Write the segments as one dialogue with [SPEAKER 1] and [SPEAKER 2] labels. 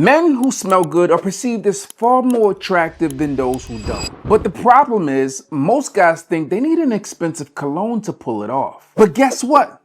[SPEAKER 1] Men who smell good are perceived as far more attractive than those who don't. But the problem is, most guys think they need an expensive cologne to pull it off. But guess what?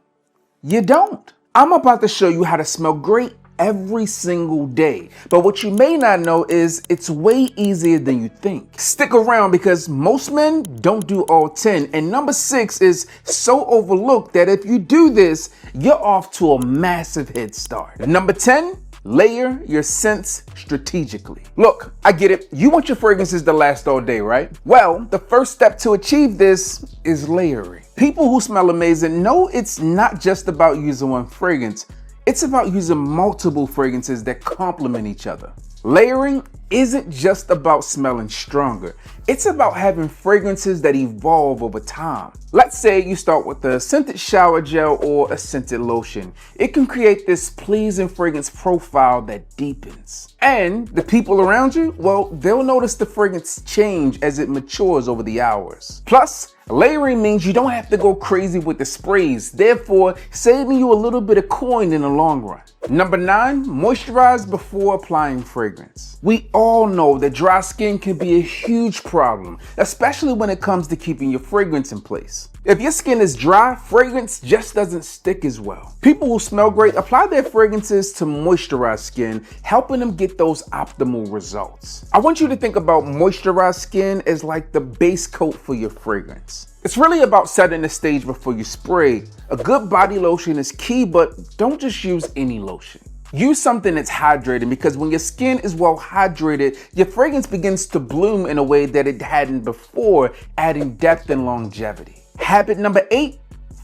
[SPEAKER 1] You don't. I'm about to show you how to smell great every single day. But what you may not know is it's way easier than you think. Stick around because most men don't do all 10. And number 6 is so overlooked that if you do this, you're off to a massive head start. Number 10, layer your scents strategically. Look, I get it. You want your fragrances to last all day, right? Well, the first step to achieve this is layering. People who smell amazing know it's not just about using one fragrance. It's about using multiple fragrances that complement each other. Layering isn't just about smelling stronger. It's about having fragrances that evolve over time. Let's say you start with a scented shower gel or a scented lotion. It can create this pleasing fragrance profile that deepens. And the people around you, well, they'll notice the fragrance change as it matures over the hours. Plus, layering means you don't have to go crazy with the sprays, therefore saving you a little bit of coin in the long run. Number 9, moisturize before applying fragrance. We all know that dry skin can be a huge problem, especially when it comes to keeping your fragrance in place. If your skin is dry, fragrance just doesn't stick as well. People who smell great apply their fragrances to moisturize skin, helping them get those optimal results. I want you to think about moisturized skin as like the base coat for your fragrance. It's really about setting the stage before you spray. A good body lotion is key, but don't just use any lotion. Use something that's hydrating because when your skin is well hydrated, your fragrance begins to bloom in a way that it hadn't before, adding depth and longevity. Habit number 8,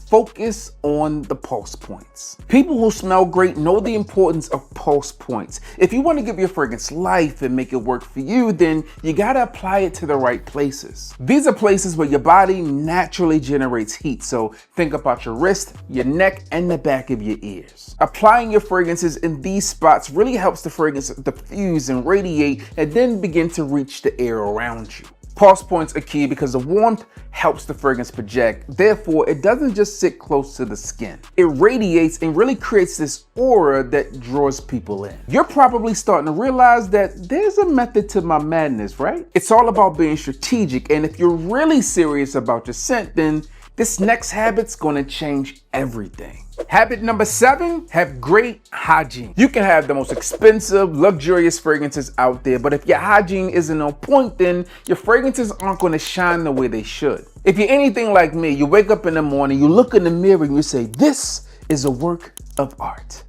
[SPEAKER 1] focus on the pulse points. People who smell great know the importance of pulse points. If you want to give your fragrance life and make it work for you, then you gotta apply it to the right places. These are places where your body naturally generates heat, so think about your wrist, your neck, and the back of your ears. Applying your fragrances in these spots really helps the fragrance diffuse and radiate and then begin to reach the air around you. Pulse points are key because the warmth helps the fragrance project. Therefore, it doesn't just sit close to the skin. It radiates and really creates this aura that draws people in. You're probably starting to realize that there's a method to my madness, right? It's all about being strategic, and if you're really serious about your scent, then this next habit's gonna change everything. Habit number 7, have great hygiene. You can have the most expensive, luxurious fragrances out there, but if your hygiene isn't on point, then your fragrances aren't gonna shine the way they should. If you're anything like me, you wake up in the morning, you look in the mirror and you say, this is a work of art.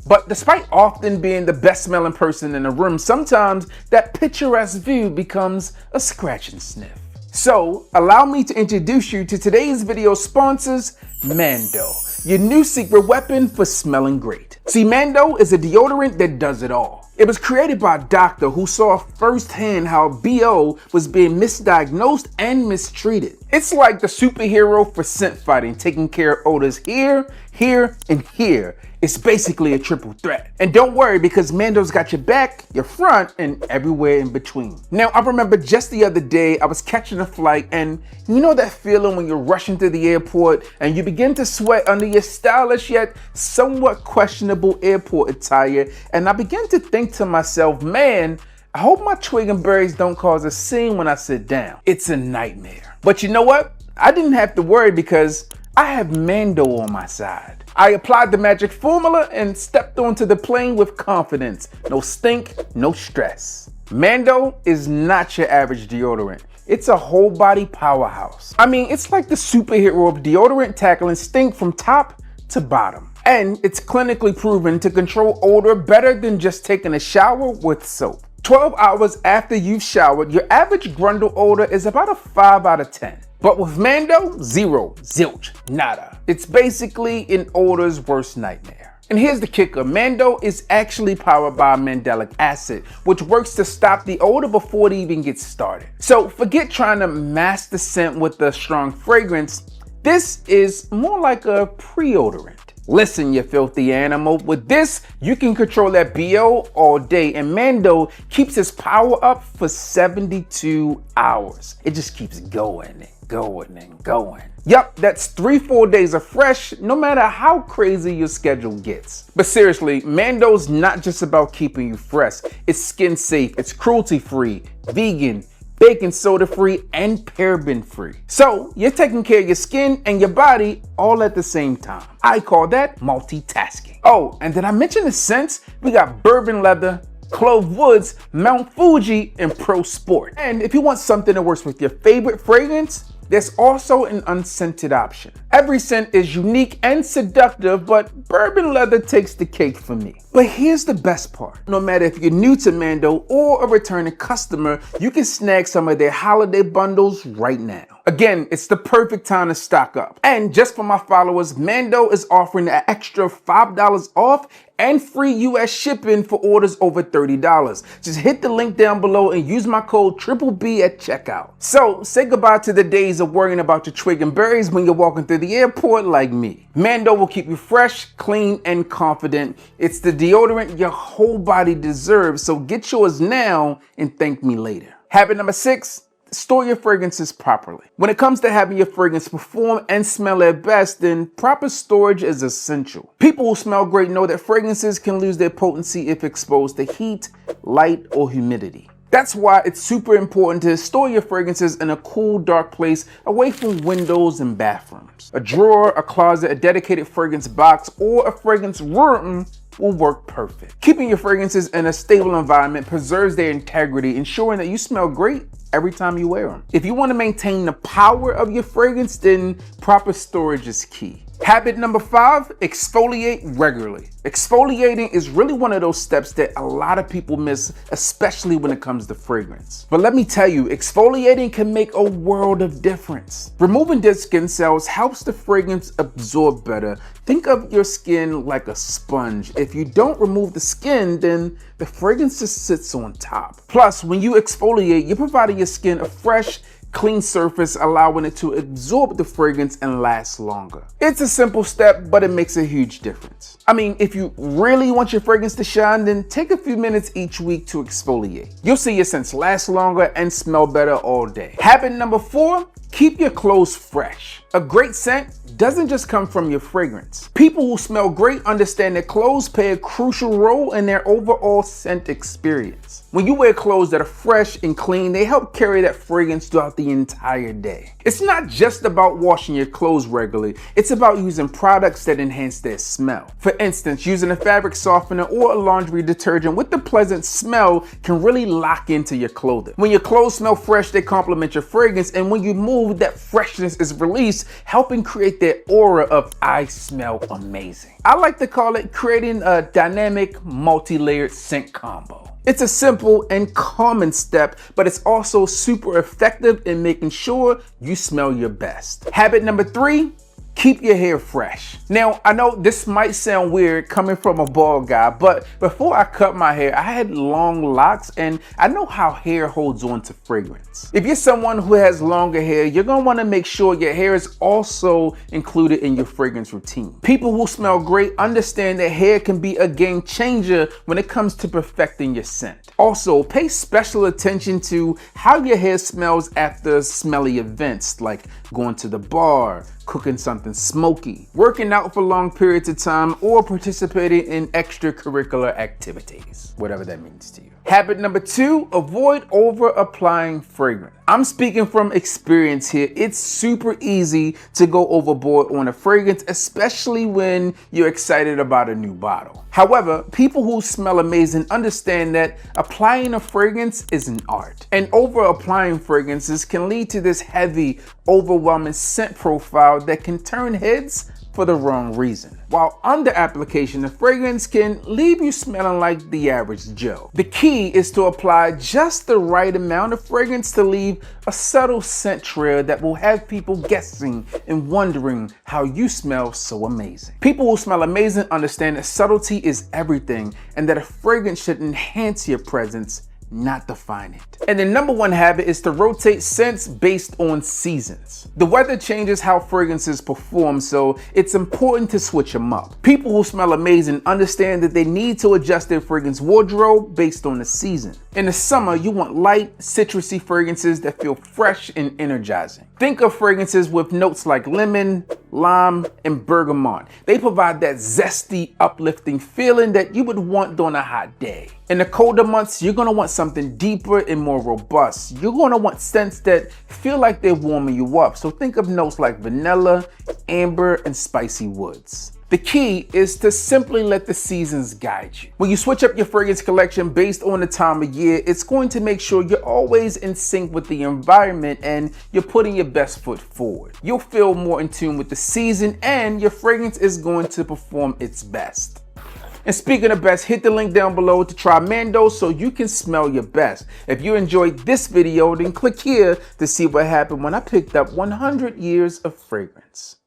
[SPEAKER 1] But despite often being the best smelling person in the room, sometimes that picturesque view becomes a scratch and sniff. So, allow me to introduce you to today's video sponsors, Mando, your new secret weapon for smelling great. See, Mando is a deodorant that does it all. It was created by a doctor who saw firsthand how BO was being misdiagnosed and mistreated. It's like the superhero for scent fighting, taking care of odors here, here, and here. It's basically a triple threat. And don't worry because Mando's got your back, your front, and everywhere in between. Now, I remember just the other day, I was catching a flight and you know that feeling when you're rushing through the airport and you begin to sweat under your stylish yet somewhat questionable airport attire, and I began to think to myself, man, I hope my twig and berries don't cause a scene when I sit down. It's a nightmare. But you know what? I didn't have to worry because I have Mando on my side. I applied the magic formula and stepped onto the plane with confidence. No stink, no stress. Mando is not your average deodorant. It's a whole body powerhouse. I mean, it's like the superhero of deodorant tackling stink from top to bottom. And it's clinically proven to control odor better than just taking a shower with soap. 12 hours after you've showered, your average grundle odor is about a 5 out of 10. But with Mando, 0, zilch, nada. It's basically an odor's worst nightmare. And here's the kicker, Mando is actually powered by mandelic acid, which works to stop the odor before it even gets started. So forget trying to mask the scent with a strong fragrance. This is more like a pre-odorant. Listen, you filthy animal, with this, you can control that BO all day, and Mando keeps its power up for 72 hours. It just keeps going. going and going. Yep, that's 3-4 days of fresh, no matter how crazy your schedule gets. But seriously, Mando's not just about keeping you fresh. It's skin safe, it's cruelty free, vegan, baking soda free, and paraben free. So you're taking care of your skin and your body all at the same time. I call that multitasking. Oh, and did I mention the scents? We got bourbon leather, clove woods, Mount Fuji, and Pro Sport. And if you want something that works with your favorite fragrance, there's also an unscented option. Every scent is unique and seductive, but bourbon leather takes the cake for me. But here's the best part. No matter if you're new to Mando or a returning customer, you can snag some of their holiday bundles right now. Again, it's the perfect time to stock up. And just for my followers, Mando is offering an extra $5 off and free US shipping for orders over $30. Just hit the link down below and use my code BBB at checkout. So say goodbye to the days of worrying about your twig and berries when you're walking through the airport like me. Mando will keep you fresh, clean, and confident. It's the deodorant your whole body deserves, so get yours now and thank me later. Habit number 6. Store your fragrances properly. When it comes to having your fragrance perform and smell at best, then proper storage is essential. People who smell great know that fragrances can lose their potency if exposed to heat, light, or humidity. That's why it's super important to store your fragrances in a cool, dark place away from windows and bathrooms. A drawer, a closet, a dedicated fragrance box, or a fragrance room will work perfect. Keeping your fragrances in a stable environment preserves their integrity, ensuring that you smell great every time you wear them. If you want to maintain the power of your fragrance, then proper storage is key. Habit number 5, exfoliate regularly. Exfoliating is really one of those steps that a lot of people miss, especially when it comes to fragrance. But let me tell you, exfoliating can make a world of difference. Removing dead skin cells helps the fragrance absorb better. Think of your skin like a sponge. If you don't remove the skin, then the fragrance just sits on top. Plus, when you exfoliate, you're providing your skin a fresh, clean surface, allowing it to absorb the fragrance and last longer. It's a simple step, but it makes a huge difference. I mean, if you really want your fragrance to shine, then take a few minutes each week to exfoliate. You'll see your scents last longer and smell better all day. Habit number 4, keep your clothes fresh. A great scent doesn't just come from your fragrance. People who smell great understand that clothes play a crucial role in their overall scent experience. When you wear clothes that are fresh and clean, they help carry that fragrance throughout the entire day. It's not just about washing your clothes regularly, it's about using products that enhance their smell. For instance, using a fabric softener or a laundry detergent with a pleasant smell can really lock into your clothing. When your clothes smell fresh, they complement your fragrance, and when you move, that freshness is released, helping create that aura of "I smell amazing." I like to call it creating a dynamic, multi-layered scent combo. It's a simple and common step, but it's also super effective in making sure you smell your best. Habit number 3, keep your hair fresh. Now, I know this might sound weird coming from a bald guy, but before I cut my hair, I had long locks, and I know how hair holds on to fragrance. If you're someone who has longer hair, you're gonna wanna make sure your hair is also included in your fragrance routine. People who smell great understand that hair can be a game changer when it comes to perfecting your scent. Also, pay special attention to how your hair smells after smelly events like going to the bar, cooking something smoky, working out for long periods of time, or participating in extracurricular activities, whatever that means to you. Habit number 2, avoid over applying fragrance. I'm speaking from experience here. It's super easy to go overboard on a fragrance, especially when you're excited about a new bottle. However, people who smell amazing understand that applying a fragrance is an art. And over applying fragrances can lead to this heavy, overwhelming scent profile that can turn heads for the wrong reason. While under application, the fragrance can leave you smelling like the average Joe. The key is to apply just the right amount of fragrance to leave a subtle scent trail that will have people guessing and wondering how you smell so amazing. People who smell amazing understand that subtlety is everything, and that a fragrance should enhance your presence, not define it. And the number one habit is to rotate scents based on seasons. The weather changes how fragrances perform, so it's important to switch them up. People who smell amazing understand that they need to adjust their fragrance wardrobe based on the season. In the summer, you want light, citrusy fragrances that feel fresh and energizing. Think of fragrances with notes like lemon, lime, and bergamot. They provide that zesty, uplifting feeling that you would want during a hot day. In the colder months, you're gonna want something deeper and more robust. You're gonna want scents that feel like they're warming you up. So think of notes like vanilla, amber, and spicy woods. The key is to simply let the seasons guide you. When you switch up your fragrance collection based on the time of year, it's going to make sure you're always in sync with the environment and you're putting your best foot forward. You'll feel more in tune with the season and your fragrance is going to perform its best. And speaking of best, hit the link down below to try Mando so you can smell your best. If you enjoyed this video, then click here to see what happened when I picked up 100 years of fragrance.